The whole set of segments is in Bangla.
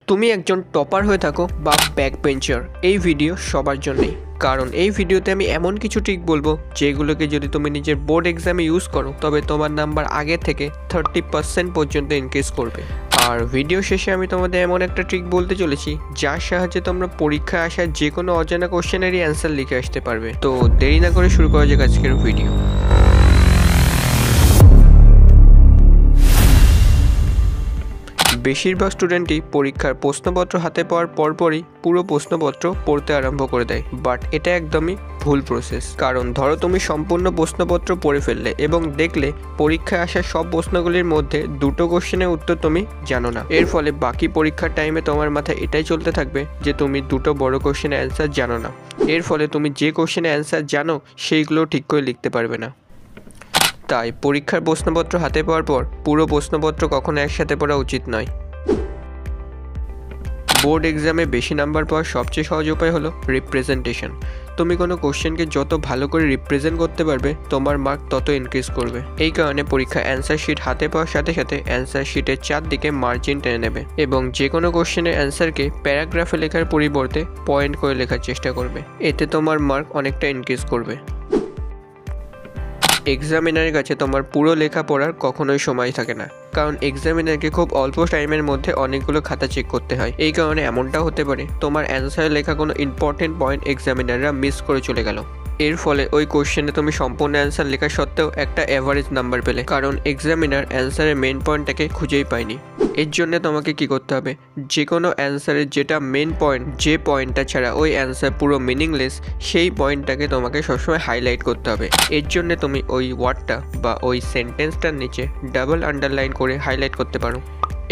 তুমি একজন টপার হয়ে থাকো বা ব্যাক বেঞ্চার, এই ভিডিও সবার জন্যই। কারণ এই ভিডিওতে আমি এমন কিছু ট্রিক বলবো যেগুলোকে যদি তুমি নিজের বোর্ড এক্সামে ইউজ করো তবে তোমার নাম্বার আগে থেকে 30% পর্যন্ত ইনক্রিজ করবে। আর ভিডিও শেষে আমি তোমাদের এমন একটা ট্রিক বলতে চলেছি যার সাহায্যে তোমরা পরীক্ষায় আসা যে কোনো অজানা কোশ্চেনেরই অ্যান্সার লিখে আসতে পারবে। তো দেরি না করে শুরু করা যাক আজকের ভিডিও। বেশিরভাগ স্টুডেন্টই পরীক্ষার প্রশ্নপত্র হাতে পাওয়ার পরপরই পুরো প্রশ্নপত্র পড়তে আরম্ভ করে দেয়, বাট এটা একদমই ভুল প্রসেস। কারণ ধরো তুমি সম্পূর্ণ প্রশ্নপত্র পড়ে ফেললে এবং দেখলে পরীক্ষায় আসা সব প্রশ্নগুলির মধ্যে দুটো কোশ্চেনের উত্তর তুমি জানো না। এর ফলে বাকি পরীক্ষার টাইমে তোমার মাথায় এটাই চলতে থাকবে যে তুমি দুটো বড় কোশ্চেনের অ্যান্সার জানো না। এর ফলে তুমি যে কোশ্চেনের অ্যান্সার জানো সেইগুলো ঠিক করে লিখতে পারবে না। তাই পরীক্ষার প্রশ্নপত্র হাতে পাওয়ার পর পুরো প্রশ্নপত্র কখনো একসাথে পড়া উচিত নয়। বোর্ড এক্সামে বেশি নাম্বার পাওয়ার সবচেয়ে সহজ উপায় হলো রিপ্রেজেন্টেশন। তুমি কোনো কোশ্চেনকে যত ভালো করে রিপ্রেজেন্ট করতে পারবে তোমার মার্ক তত ইনক্রিজ করবে। এই কারণে পরীক্ষা অ্যান্সার শিট হাতে পাওয়ার সাথে সাথে অ্যান্সার শিটের চারদিকে মার্জিন টেনে নেবে এবং যে কোনো কোশ্চেনের অ্যান্সারকে প্যারাগ্রাফে লেখার পরিবর্তে পয়েন্ট করে লেখার চেষ্টা করবে। এতে তোমার মার্ক অনেকটা ইনক্রিজ করবে। এক্সামিনারের কাছে তোমার পুরো লেখা পড়ার কখনোই সময় থাকে না, কারণ এক্সামিনারকে খুব অল্প টাইমের মধ্যে অনেকগুলো খাতা চেক করতে হয়। এই কারণে এমনটাও হতে পারে তোমার অ্যান্সারে লেখা কোনো ইম্পর্টেন্ট পয়েন্ট এক্সামিনাররা মিস করে চলে গেল। এর ফলে ওই কোশ্চেনে তুমি সম্পূর্ণ অ্যান্সার লেখা সত্ত্বেও একটা অ্যাভারেজ নাম্বার পেলে, কারণ এক্সামিনার অ্যান্সারের মেন পয়েন্টটাকে খুঁজেই পায়নি। এর জন্য তোমাকে কি করতে হবে, যে কোনো অ্যান্সারের যেটা মেন পয়েন্ট, যে পয়েন্টটা ছাড়া ওই অ্যান্সার পুরো মিনিংলেস, সেই পয়েন্টটাকে তোমাকে সবসময় হাইলাইট করতে হবে। এর জন্য তুমি ওই ওয়ার্ডটা বা ওই সেন্টেন্সটার নিচে ডাবল আন্ডারলাইন করে হাইলাইট করতে পারো।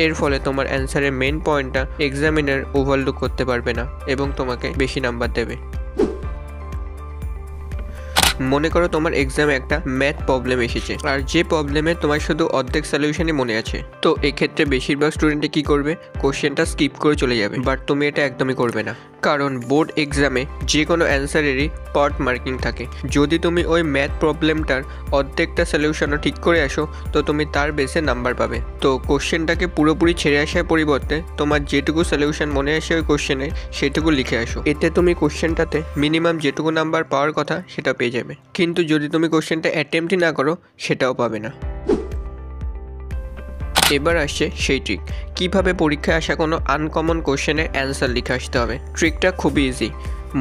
এর ফলে তোমার অ্যান্সারের মেন পয়েন্টটা এক্সামিনার ওভারলুক করতে পারবে না এবং তোমাকে বেশি নাম্বার দেবে। মনে করো তোমার এক্সামে একটা ম্যাথ প্রবলেম এসেছে আর যে প্রবলেমে তোমার শুধু অর্ধেক সলিউশনই মনে আছে। তো এক্ষেত্রে বেশিরভাগ স্টুডেন্টে কি করবে, কোশ্চেনটা স্কিপ করে চলে যাবে। বাট তুমি এটা একদমই করবে না, কারণ বোর্ড এক্সামে যে কোনো অ্যান্সারেরই পার্ট মার্কিং থাকে। যদি তুমি ওই ম্যাথ প্রবলেমটার অর্ধেকটা সলিউশনও ঠিক করে আসো তো তুমি তার বেসে নাম্বার পাবে। তো কোশ্চেনটাকে পুরোপুরি ছেড়ে আসার পরিবর্তে তোমার যেটুকু সলিউশন মনে আসে ওই কোশ্চেনে সেটুকু লিখে আসো। এতে তুমি কোশ্চেনটাতে মিনিমাম যেটুকু নাম্বার পাওয়ার কথা সেটা পেয়ে যাবে। কিন্তু যদি তুমি কোশ্চেনটা অ্যাটেম্পটই না করো সেটাও পাবে না। এবার আসছে সেই ট্রিক, কিভাবে পরীক্ষায় আসা কোনো আনকমন কোশ্চেনের অ্যান্সার লিখে আসতে হবে। ট্রিকটা খুবই ইজি।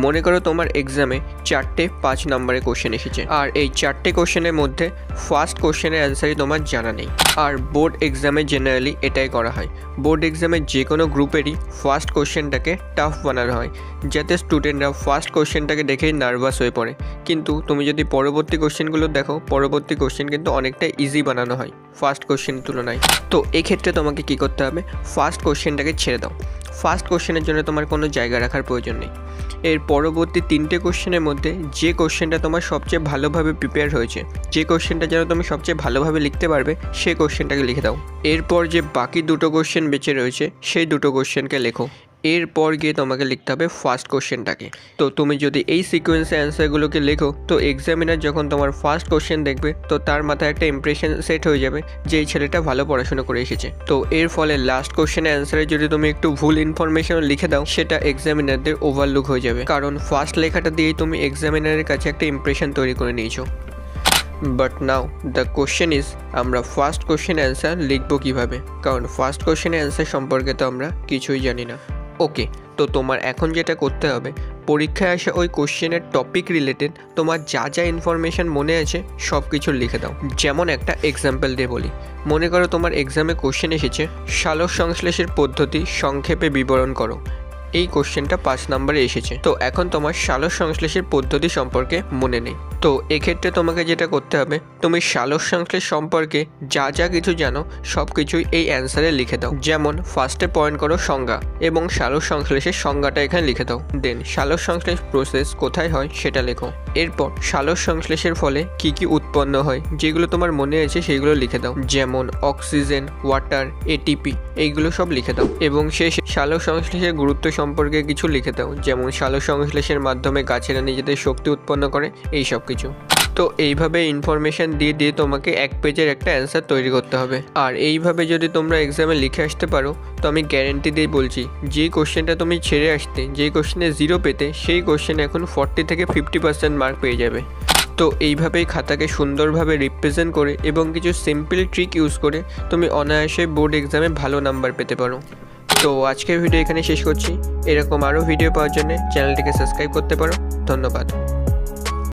মনে করো তোমার এক্সামে 4টে 5 নম্বরের কোশ্চেন এসেছে আর এই 4টে কোশ্চেনের মধ্যে ফার্স্ট কোশ্চেনের অ্যান্সারই তোমার জানা নেই। আর বোর্ড এক্সামে জেনারেলি এটাই করা হয়। বোর্ড এক্সামে যে কোনো গ্রুপেরই ফার্স্ট কোশ্চেনটাকে টাফ বানানো হয় যাতে স্টুডেন্টরা ফার্স্ট কোশ্চেনটাকে দেখেই নার্ভাস হয়ে পড়ে। কিন্তু তুমি যদি পরবর্তী কোশ্চেনগুলো দেখো, পরবর্তী কোশ্চেন কিন্তু অনেকটা ইজি বানানো হয় ফার্স্ট কোশ্চেনের তুলনায়। তো এক্ষেত্রে তোমাকে কি করতে হবে, ফার্স্ট কোশ্চেনটাকে ছেড়ে দাও। ফার্স্ট কোশ্চেনের জন্য তোমার কোনো জায়গা রাখার প্রয়োজন নেই। এর পরবর্তী 3টে কোশ্চেনের মধ্যে যে কোশ্চেনটা তোমার সবচেয়ে ভালোভাবে প্রিপেয়ার হয়েছে, যে কোশ্চেনটা যেন তুমি সবচেয়ে ভালোভাবে লিখতে পারবে, সেই কোশ্চেনটাকে লিখে দাও। এরপর যে বাকি দুটো কোশ্চেন বেঁচে রয়েছে সেই দুটো কোশ্চেনকে লেখো। এরপর গিয়ে তোমাকে লিখতে হবে ফার্স্ট কোশ্চেনটাকে। তো তুমি যদি এই সিকোয়েন্সে অ্যান্সারগুলোকে লেখো তো এক্সামিনার যখন তোমার ফার্স্ট কোশ্চেন দেখবে তো তার মাথায় একটা ইমপ্রেশন সেট হয়ে যাবে যে এই ছেলেটা ভালো পড়াশোনা করে এসেছে। তো এর ফলে লাস্ট কোশ্চেনের অ্যান্সারে যদি তুমি একটু ভুল ইনফরমেশন লিখে দাও সেটা এক্সামিনারদের ওভারলুক হয়ে যাবে, কারণ ফার্স্ট লেখাটা দিয়েই তুমি এক্সামিনারের কাছে একটা ইমপ্রেশন তৈরি করে নিয়েছো। But now the question is, আমরা ফার্স্ট কোশ্চেন অ্যান্সার লিখবো কীভাবে, কারণ ফার্স্ট কোশ্চেনের অ্যান্সার সম্পর্কে তো আমরা কিছুই জানি না। ওকে, তো তোমার এখন যেটা করতে হবে, পরীক্ষায় আসা ওই কোশ্চেনের টপিক রিলেটেড তোমার যা যা ইনফরমেশান মনে আছে সব কিছু লিখে দাও। যেমন একটা এক্সাম্পল দিয়ে বলি, মনে করো তোমার এক্সামে কোশ্চেন এসেছে সালোক সংশ্লেষের পদ্ধতি সংক্ষেপে বিবরণ করো। এই কোশ্চেনটা 5 নম্বরে এসেছে। তো এখন তোমার সালোক সংশ্লেষের পদ্ধতি সম্পর্কে মনে নেই। তো এক্ষেত্রে তোমাকে যেটা করতে হবে, তুমি সালোক সংশ্লেষ সম্পর্কে যা যা কিছু জানো সব কিছুই এই অ্যান্সারে লিখে দাও। যেমন ফার্স্টে পয়েন্ট করো সংজ্ঞা এবং সালোক সংশ্লেষের সংজ্ঞাটা এখানে লিখে দাও। দেন সালোক সংশ্লেষ প্রসেস কোথায় হয় সেটা লেখো। এরপর সালোক সংশ্লেষের ফলে কি কি উৎপন্ন হয় যেগুলো তোমার মনে আছে সেইগুলো লিখে দাও, যেমন অক্সিজেন, ওয়াটার, এটিপি, এইগুলো সব লিখে দাও। এবং শেষে সালোক সংশ্লেষের গুরুত্ব সম্পর্কে কিছু লিখে দাও, যেমন সালোক সংশ্লেষের মাধ্যমে গাছেরা নিজেদের শক্তি উৎপন্ন করে, এই সব কিছু। তো এইভাবে ইনফরমেশান দিয়ে দিয়ে তোমাকে এক পেজের একটা অ্যান্সার তৈরি করতে হবে। আর এইভাবে যদি তোমরা এক্সামে লিখে আসতে পারো তো আমি গ্যারেন্টি দিয়ে বলছি, যেই কোশ্চেনটা তুমি ছেড়ে আসতে, যেই কোশ্চেনে 0 পেতে, সেই কোশ্চেনে এখন 40 থেকে 50% মার্ক পেয়ে যাবে। তো এইভাবেই খাতাকে সুন্দরভাবে রিপ্রেজেন্ট করে এবং কিছু সিম্পল ট্রিক ইউজ করে তুমি অনায়াসে বোর্ড এক্সামে ভালো নাম্বার পেতে পারো। তো আজকের ভিডিও এখানে শেষ করছি। এরকম আরও ভিডিও পাওয়ার জন্য চ্যানেলটিকে সাবস্ক্রাইব করতে পারো। ধন্যবাদ।